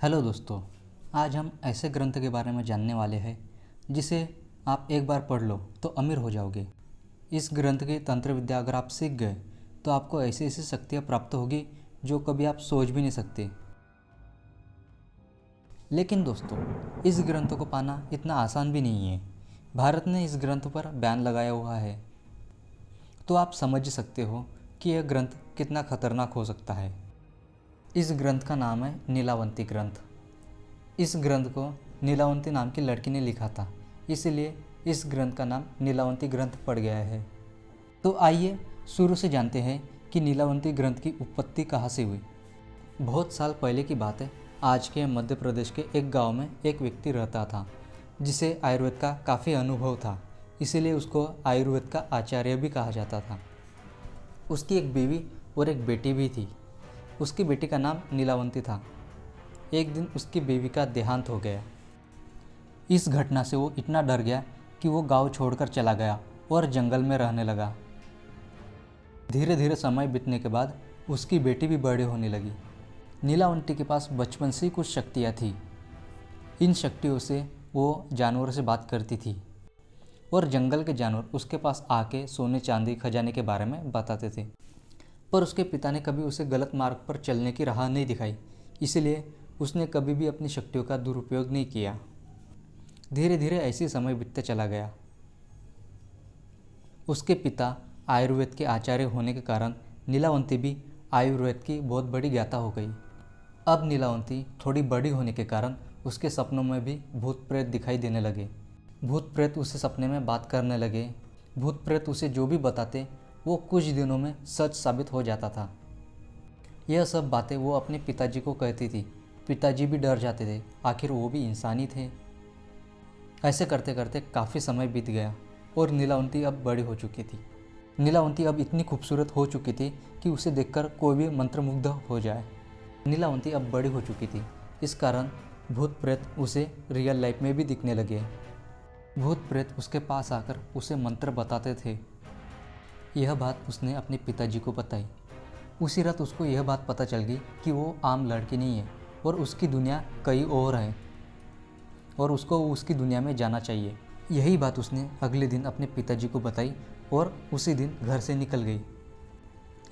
Hello दोस्तों, आज हम ऐसे ग्रंथ के बारे में जानने वाले हैं जिसे आप एक बार पढ़ लो तो अमीर हो जाओगे। इस ग्रंथ की तंत्र विद्या अगर आप सीख गए तो आपको ऐसी ऐसी शक्तियाँ प्राप्त होगी जो कभी आप सोच भी नहीं सकते। लेकिन दोस्तों, इस ग्रंथ को पाना इतना आसान भी नहीं है। भारत ने इस ग्रंथ पर बैन लगाया हुआ है, तो आप समझ सकते हो कि यह ग्रंथ कितना खतरनाक हो सकता है। इस ग्रंथ का नाम है नीलावंती ग्रंथ। इस ग्रंथ को नीलावंती नाम की लड़की ने लिखा था, इसलिए इस ग्रंथ का नाम नीलावंती ग्रंथ पड़ गया है। तो आइए शुरू से जानते हैं कि नीलावंती ग्रंथ की उत्पत्ति कहाँ से हुई। बहुत साल पहले की बात है। आज के मध्य प्रदेश के एक गांव में एक व्यक्ति रहता था जिसे आयुर्वेद का काफ़ी अनुभव था, इसीलिए उसको आयुर्वेद का आचार्य भी कहा जाता था। उसकी एक बीवी और एक बेटी भी थी। उसकी बेटी का नाम नीलावंती था। एक दिन उसकी बीवी का देहांत हो गया। इस घटना से वो इतना डर गया कि वो गांव छोड़कर चला गया और जंगल में रहने लगा। धीरे धीरे समय बीतने के बाद उसकी बेटी भी बड़ी होने लगी। नीलावंती के पास बचपन से ही कुछ शक्तियाँ थी। इन शक्तियों से वो जानवरों से बात करती थी और जंगल के जानवर उसके पास आके सोने चांदी खजाने के बारे में बताते थे। पर उसके पिता ने कभी उसे गलत मार्ग पर चलने की राह नहीं दिखाई, इसलिए उसने कभी भी अपनी शक्तियों का दुरुपयोग नहीं किया। धीरे धीरे ऐसी समय बीतते चला गया। उसके पिता आयुर्वेद के आचार्य होने के कारण नीलावंती भी आयुर्वेद की बहुत बड़ी ज्ञाता हो गई। अब नीलावंती थोड़ी बड़ी होने के कारण उसके सपनों में भी भूत प्रेत दिखाई देने लगे। भूत प्रेत उसे सपने में बात करने लगे। भूत प्रेत उसे जो भी बताते वो कुछ दिनों में सच साबित हो जाता था। यह सब बातें वो अपने पिताजी को कहती थी। पिताजी भी डर जाते थे, आखिर वो भी इंसान ही थे। ऐसे करते करते काफ़ी समय बीत गया और नीलावंती अब बड़ी हो चुकी थी। नीलावंती अब इतनी खूबसूरत हो चुकी थी कि उसे देखकर कोई भी मंत्रमुग्ध हो जाए। नीलावंती अब बड़ी हो चुकी थी, इस कारण भूत प्रेत उसे रियल लाइफ में भी दिखने लगे। भूत प्रेत उसके पास आकर उसे मंत्र बताते थे। यह बात उसने अपने पिताजी को बताई। उसी रात उसको यह बात पता चल गई कि वो आम लड़की नहीं है और उसकी दुनिया कहीं और है और उसको उसकी दुनिया में जाना चाहिए। यही बात उसने अगले दिन अपने पिताजी को बताई और उसी दिन घर से निकल गई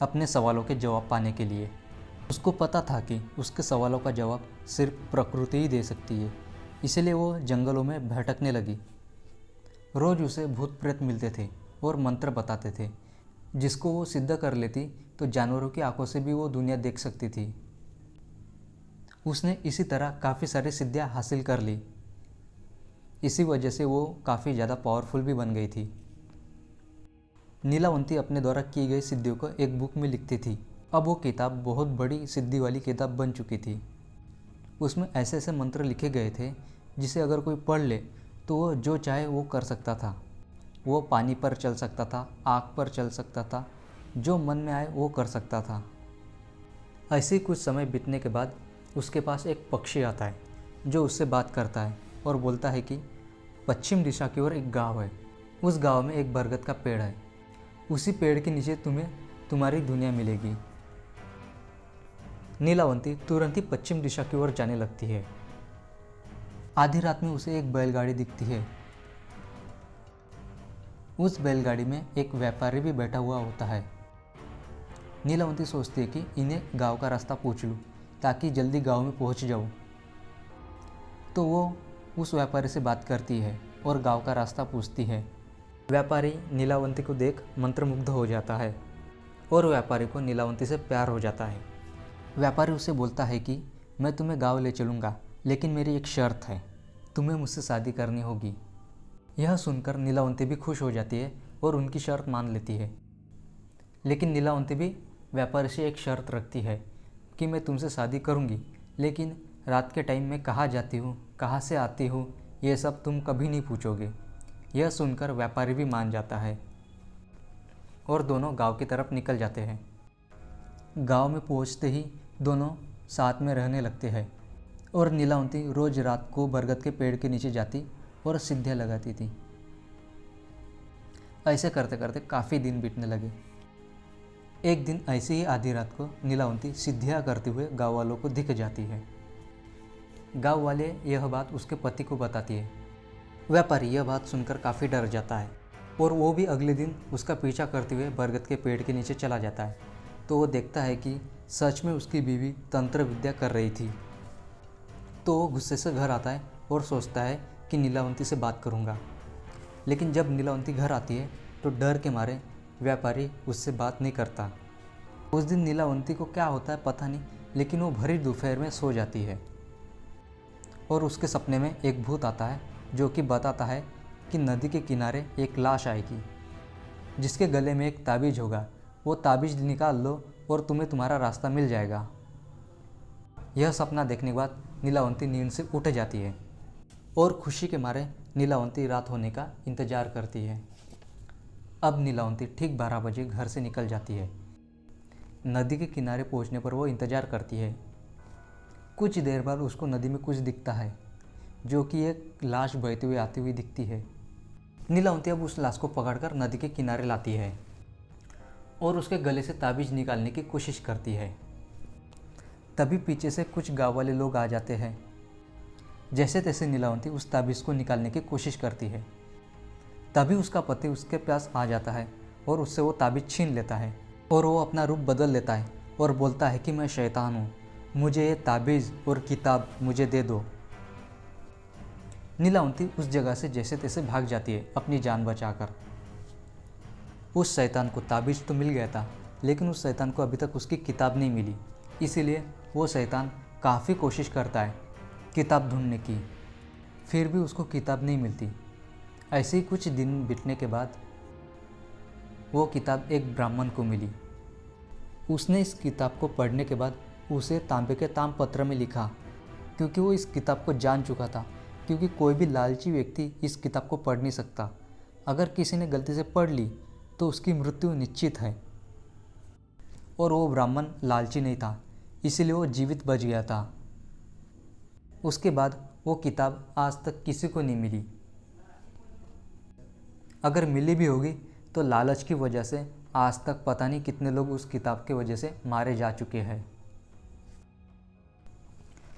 अपने सवालों के जवाब पाने के लिए। उसको पता था कि उसके सवालों का जवाब सिर्फ प्रकृति ही दे सकती है, इसलिए वो जंगलों में भटकने लगी। रोज़ उसे भूत प्रेत मिलते थे और मंत्र बताते थे, जिसको वो सिद्ध कर लेती तो जानवरों की आंखों से भी वो दुनिया देख सकती थी। उसने इसी तरह काफ़ी सारी सिद्धियाँ हासिल कर ली। इसी वजह से वो काफ़ी ज़्यादा पावरफुल भी बन गई थी। नीलावंती अपने द्वारा की गई सिद्धियों को एक बुक में लिखती थी। अब वो किताब बहुत बड़ी सिद्धि वाली किताब बन चुकी थी। उसमें ऐसे ऐसे मंत्र लिखे गए थे जिसे अगर कोई पढ़ ले तो वो जो चाहे वो कर सकता था। वो पानी पर चल सकता था, आग पर चल सकता था, जो मन में आए वो कर सकता था। ऐसे ही कुछ समय बीतने के बाद उसके पास एक पक्षी आता है जो उससे बात करता है और बोलता है कि पश्चिम दिशा की ओर एक गांव है। उस गांव में एक बरगद का पेड़ है। उसी पेड़ के नीचे तुम्हें तुम्हारी दुनिया मिलेगी। नीलावंती तुरंत ही पश्चिम दिशा की ओर जाने लगती है। आधी रात में उसे एक बैलगाड़ी दिखती है। उस बैलगाड़ी में एक व्यापारी भी बैठा हुआ होता है। नीलावंती सोचती है कि इन्हें गांव का रास्ता पूछ लूँ ताकि जल्दी गांव में पहुंच जाऊँ। तो वो उस व्यापारी से बात करती है और गांव का रास्ता पूछती है। व्यापारी नीलावंती को देख मंत्रमुग्ध हो जाता है और व्यापारी को नीलावंती से प्यार हो जाता है। व्यापारी उसे बोलता है कि मैं तुम्हें गाँव ले चलूँगा, लेकिन मेरी एक शर्त है, तुम्हें मुझसे शादी करनी होगी। यह सुनकर नीलावंती भी खुश हो जाती है और उनकी शर्त मान लेती है। लेकिन नीलावंती भी व्यापारी से एक शर्त रखती है कि मैं तुमसे शादी करूंगी, लेकिन रात के टाइम में कहाँ जाती हूँ, कहाँ से आती हूँ, ये सब तुम कभी नहीं पूछोगे। यह सुनकर व्यापारी भी मान जाता है और दोनों गांव की तरफ निकल जाते हैं। गांव में पहुँचते ही दोनों साथ में रहने लगते हैं और नीलावंती रोज़ रात को बरगद के पेड़ के नीचे जाती और सिद्धियाँ लगाती थी। ऐसे करते करते काफ़ी दिन बीतने लगे। एक दिन ऐसे ही आधी रात को नीलावंती सिद्धियाँ करते हुए गाँव वालों को दिख जाती है। गांव वाले यह बात उसके पति को बताती है। व्यापारी यह बात सुनकर काफ़ी डर जाता है और वो भी अगले दिन उसका पीछा करते हुए बरगद के पेड़ के नीचे चला जाता है। तो वो देखता है कि सच में उसकी बीवी तंत्र विद्या कर रही थी। तो वो गुस्से से घर आता है और सोचता है कि नीलावंती से बात करूँगा। लेकिन जब नीलावंती घर आती है तो डर के मारे व्यापारी उससे बात नहीं करता। उस दिन नीलावंती को क्या होता है पता नहीं, लेकिन वो भरी दोपहर में सो जाती है और उसके सपने में एक भूत आता है जो कि बताता है कि नदी के किनारे एक लाश आएगी जिसके गले में एक ताबीज़ होगा। वो ताबीज़ निकाल लो और तुम्हें तुम्हारा रास्ता मिल जाएगा। यह सपना देखने के बाद नीलावंती नींद से उठ जाती है और खुशी के मारे नीलावंती रात होने का इंतज़ार करती है। अब नीलावंती ठीक 12 बजे घर से निकल जाती है। नदी के किनारे पहुंचने पर वो इंतज़ार करती है। कुछ देर बाद उसको नदी में कुछ दिखता है जो कि एक लाश बहती हुई आती हुई दिखती है। नीलावंती अब उस लाश को पकड़कर नदी के किनारे लाती है और उसके गले से ताबीज़ निकालने की कोशिश करती है। तभी पीछे से कुछ गाँव वाले लोग आ जाते हैं। जैसे तैसे नीलावंती उस ताबीज़ को निकालने की कोशिश करती है। तभी उसका पति उसके पास आ जाता है और उससे वो ताबीज़ छीन लेता है और वो अपना रूप बदल लेता है और बोलता है कि मैं शैतान हूँ, मुझे ये ताबीज़ और किताब मुझे दे दो। नीलावंती उस जगह से जैसे तैसे भाग जाती है अपनी जान बचाकर। उस शैतान को ताबीज़ तो मिल गया था, लेकिन उस शैतान को अभी तक उसकी किताब नहीं मिली। इसीलिए वो शैतान काफ़ी कोशिश करता है किताब ढूंढने की, फिर भी उसको किताब नहीं मिलती। ऐसे ही कुछ दिन बीतने के बाद वो किताब एक ब्राह्मण को मिली। उसने इस किताब को पढ़ने के बाद उसे तांबे के ताम्रपत्र में लिखा, क्योंकि वो इस किताब को जान चुका था, क्योंकि कोई भी लालची व्यक्ति इस किताब को पढ़ नहीं सकता। अगर किसी ने गलती से पढ़ ली तो उसकी मृत्यु निश्चित है। और वो ब्राह्मण लालची नहीं था, इसीलिए वो जीवित बच गया था। उसके बाद वो किताब आज तक किसी को नहीं मिली। अगर मिली भी होगी तो लालच की वजह से आज तक पता नहीं कितने लोग उस किताब की वजह से मारे जा चुके हैं।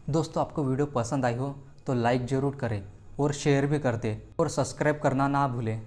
दोस्तों, आपको वीडियो पसंद आई हो तो लाइक ज़रूर करें और शेयर भी कर दें और सब्सक्राइब करना ना भूलें।